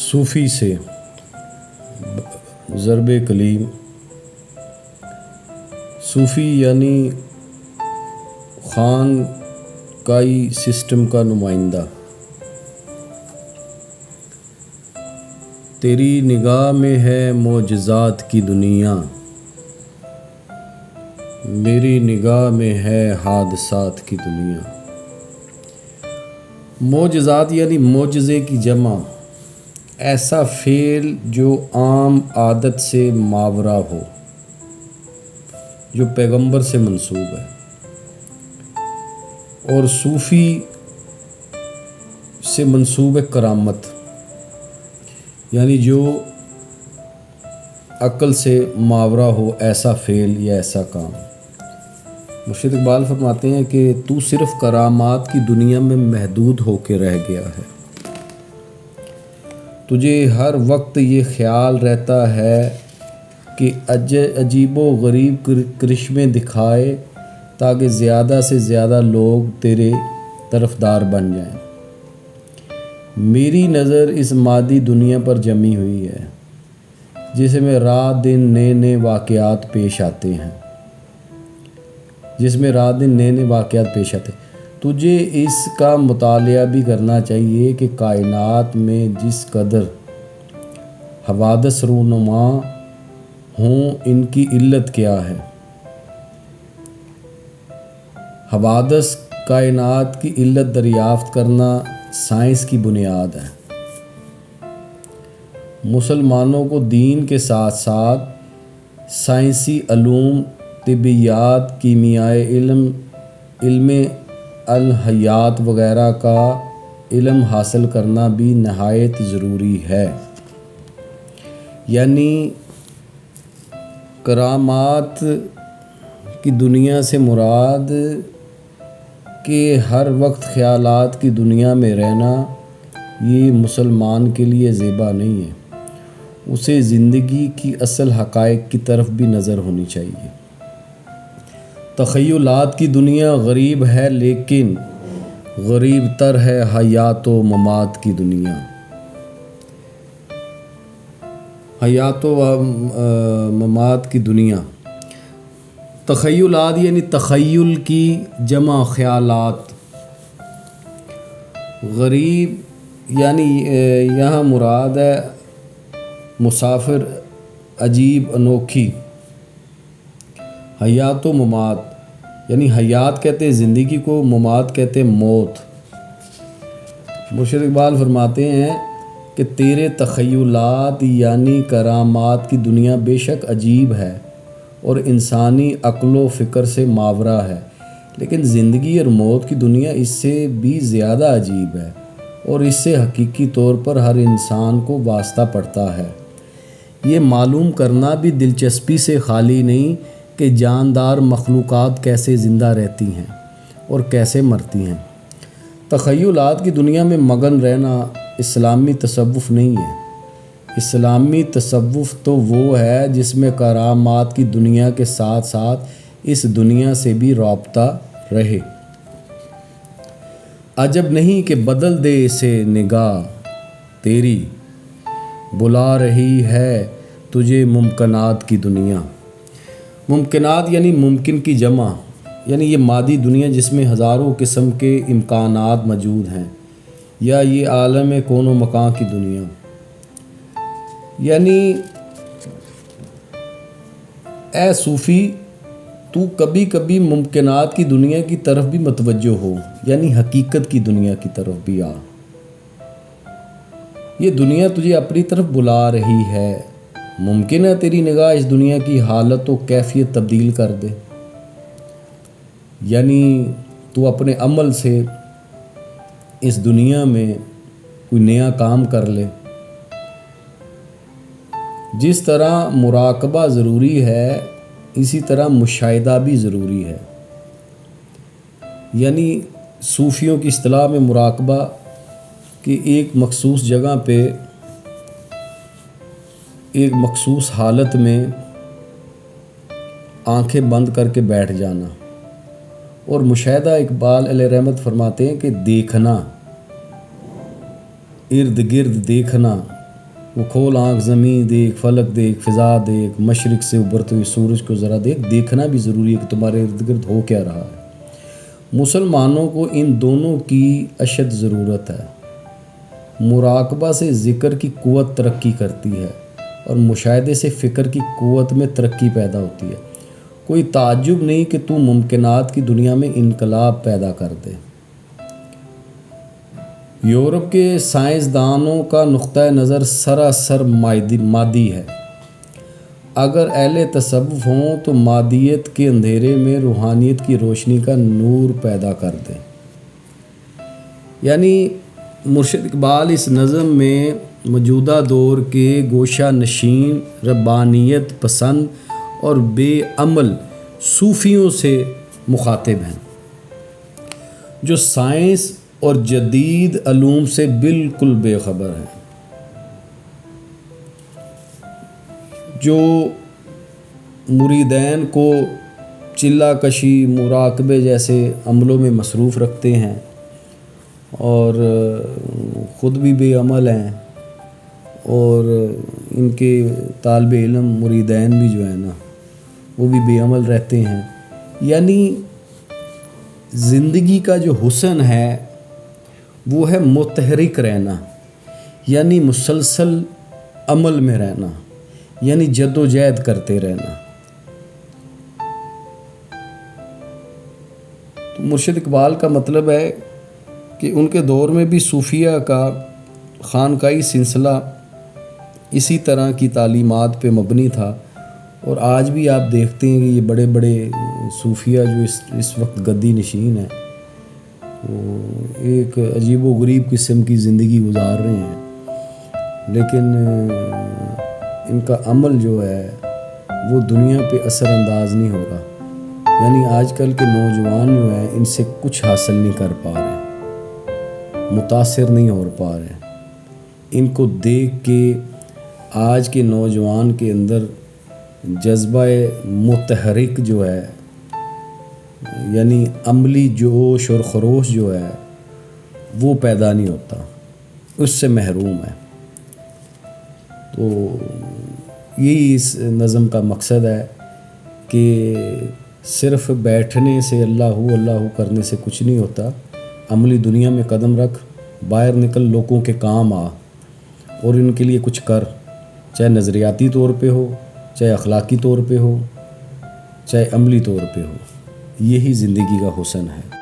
صوفی سے ضرب کلیم۔ صوفی یعنی خانقاہی سسٹم کا نمائندہ۔ تیری نگاہ میں ہے معجزات کی دنیا، میری نگاہ میں ہے حادثات کی دنیا۔ معجزات یعنی معجزے کی جمع، ایسا فعل جو عام عادت سے ماورا ہو، جو پیغمبر سے منسوب ہے۔ اور صوفی سے منسوب ہے کرامت، یعنی جو عقل سے ماورا ہو، ایسا فعل یا ایسا کام۔ مرشد اقبال فرماتے ہیں کہ تو صرف کرامات کی دنیا میں محدود ہو کے رہ گیا ہے، تجھے ہر وقت یہ خیال رہتا ہے کہ عجیب و غریب کرشمے دکھائے تاکہ زیادہ سے زیادہ لوگ تیرے طرفدار بن جائیں۔ میری نظر اس مادی دنیا پر جمی ہوئی ہے، جس میں رات دن نئے نئے واقعات پیش آتے ہیں، تجھے اس کا مطالعہ بھی کرنا چاہیے کہ کائنات میں جس قدر حوادث رونما ہوں، ان کی علت کیا ہے۔ حوادث کائنات کی علت دریافت کرنا سائنس کی بنیاد ہے۔ مسلمانوں کو دین کے ساتھ ساتھ سائنسی علوم، طبیعیات، کیمیائے علم الحیات وغیرہ کا علم حاصل کرنا بھی نہایت ضروری ہے۔ یعنی کرامات کی دنیا سے مراد کہ ہر وقت خیالات کی دنیا میں رہنا، یہ مسلمان کے لیے زیبا نہیں ہے۔ اسے زندگی کی اصل حقائق کی طرف بھی نظر ہونی چاہیے۔ تخیلات کی دنیا غریب ہے، لیکن غریب تر ہے حیات و ممات کی دنیا۔ حیات و ممات کی دنیا، تخیلات یعنی تخیل کی جمع خیالات۔ غریب یعنی یہاں مراد ہے مسافر، عجیب، انوکھی۔ حیات و ممات یعنی حیات کہتے ہیں زندگی کو، ممات کہتے ہیں موت۔ مرشد اقبال فرماتے ہیں کہ تیرے تخیلات یعنی کرامات کی دنیا بے شک عجیب ہے اور انسانی عقل و فکر سے ماورا ہے، لیکن زندگی اور موت کی دنیا اس سے بھی زیادہ عجیب ہے، اور اس سے حقیقی طور پر ہر انسان کو واسطہ پڑتا ہے۔ یہ معلوم کرنا بھی دلچسپی سے خالی نہیں کہ جاندار مخلوقات کیسے زندہ رہتی ہیں اور کیسے مرتی ہیں۔ تخیلات کی دنیا میں مگن رہنا اسلامی تصوف نہیں ہے۔ اسلامی تصوف تو وہ ہے جس میں کرامات کی دنیا کے ساتھ ساتھ اس دنیا سے بھی رابطہ رہے۔ عجب نہیں کہ بدل دے اسے نگاہ تیری، بلا رہی ہے تجھے ممکنات کی دنیا۔ ممکنات یعنی ممکن کی جمع، یعنی یہ مادی دنیا جس میں ہزاروں قسم کے امکانات موجود ہیں، یا یہ عالم کون و مکان کی دنیا۔ یعنی اے صوفی، تو کبھی کبھی ممکنات کی دنیا کی طرف بھی متوجہ ہو، یعنی حقیقت کی دنیا کی طرف بھی آ۔ یہ دنیا تجھے اپنی طرف بلا رہی ہے۔ ممکن ہے تیری نگاہ اس دنیا کی حالت و کیفیت تبدیل کر دے، یعنی تو اپنے عمل سے اس دنیا میں کوئی نیا کام کر لے۔ جس طرح مراقبہ ضروری ہے، اسی طرح مشاہدہ بھی ضروری ہے۔ یعنی صوفیوں کی اصطلاح میں مراقبہ کہ ایک مخصوص جگہ پہ ایک مخصوص حالت میں آنکھیں بند کر کے بیٹھ جانا، اور مشاہدہ اقبال علیہ رحمت فرماتے ہیں کہ دیکھنا، ارد گرد دیکھنا، وہ کھول آنکھ، زمین دیکھ، فلک دیکھ، فضا دیکھ، مشرق سے ابھرتے ہوئے سورج کو ذرا دیکھ، دیکھنا بھی ضروری ہے کہ تمہارے ارد گرد ہو کیا رہا ہے۔ مسلمانوں کو ان دونوں کی اشد ضرورت ہے۔ مراقبہ سے ذکر کی قوت ترقی کرتی ہے اور مشاہدے سے فکر کی قوت میں ترقی پیدا ہوتی ہے۔ کوئی تعجب نہیں کہ تو ممکنات کی دنیا میں انقلاب پیدا کر دے۔ یورپ کے سائنسدانوں کا نقطہ نظر سراسر مادی ہے۔ اگر اہل تصوف ہوں تو مادیت کے اندھیرے میں روحانیت کی روشنی کا نور پیدا کر دیں۔ یعنی مرشد اقبال اس نظم میں موجودہ دور کے گوشہ نشین، ربانیت پسند اور بے عمل صوفیوں سے مخاطب ہیں، جو سائنس اور جدید علوم سے بالکل بے خبر ہیں، جو مریدین کو چلہ کشی، مراقبے جیسے عملوں میں مصروف رکھتے ہیں اور خود بھی بے عمل ہیں، اور ان کے طالب علم مریدین بھی جو ہے نا وہ بھی بے عمل رہتے ہیں۔ یعنی زندگی کا جو حسن ہے وہ ہے متحرک رہنا، یعنی مسلسل عمل میں رہنا، یعنی جد و جہد کرتے رہنا۔ تو مرشد اقبال کا مطلب ہے کہ ان کے دور میں بھی صوفیہ کا خانقاہی سلسلہ اسی طرح کی تعلیمات پہ مبنی تھا، اور آج بھی آپ دیکھتے ہیں کہ یہ بڑے بڑے صوفیہ جو اس وقت گدی نشین ہیں، وہ ایک عجیب و غریب قسم کی زندگی گزار رہے ہیں، لیکن ان کا عمل جو ہے وہ دنیا پہ اثر انداز نہیں ہو رہا۔ یعنی آج کل کے نوجوان جو ہیں ان سے کچھ حاصل نہیں کر پا رہے، متاثر نہیں ہو پا رہے۔ ان کو دیکھ کے آج کے نوجوان کے اندر جذبہ متحرک جو ہے، یعنی عملی جوش اور خروش جو ہے وہ پیدا نہیں ہوتا، اس سے محروم ہے۔ تو یہی اس نظم کا مقصد ہے کہ صرف بیٹھنے سے اللہ کرنے سے کچھ نہیں ہوتا، عملی دنیا میں قدم رکھ، باہر نکل، لوگوں کے کام آ اور ان کے لیے کچھ کر، چاہے نظریاتی طور پہ ہو، چاہے اخلاقی طور پہ ہو، چاہے عملی طور پہ ہو۔ یہی زندگی کا حسن ہے۔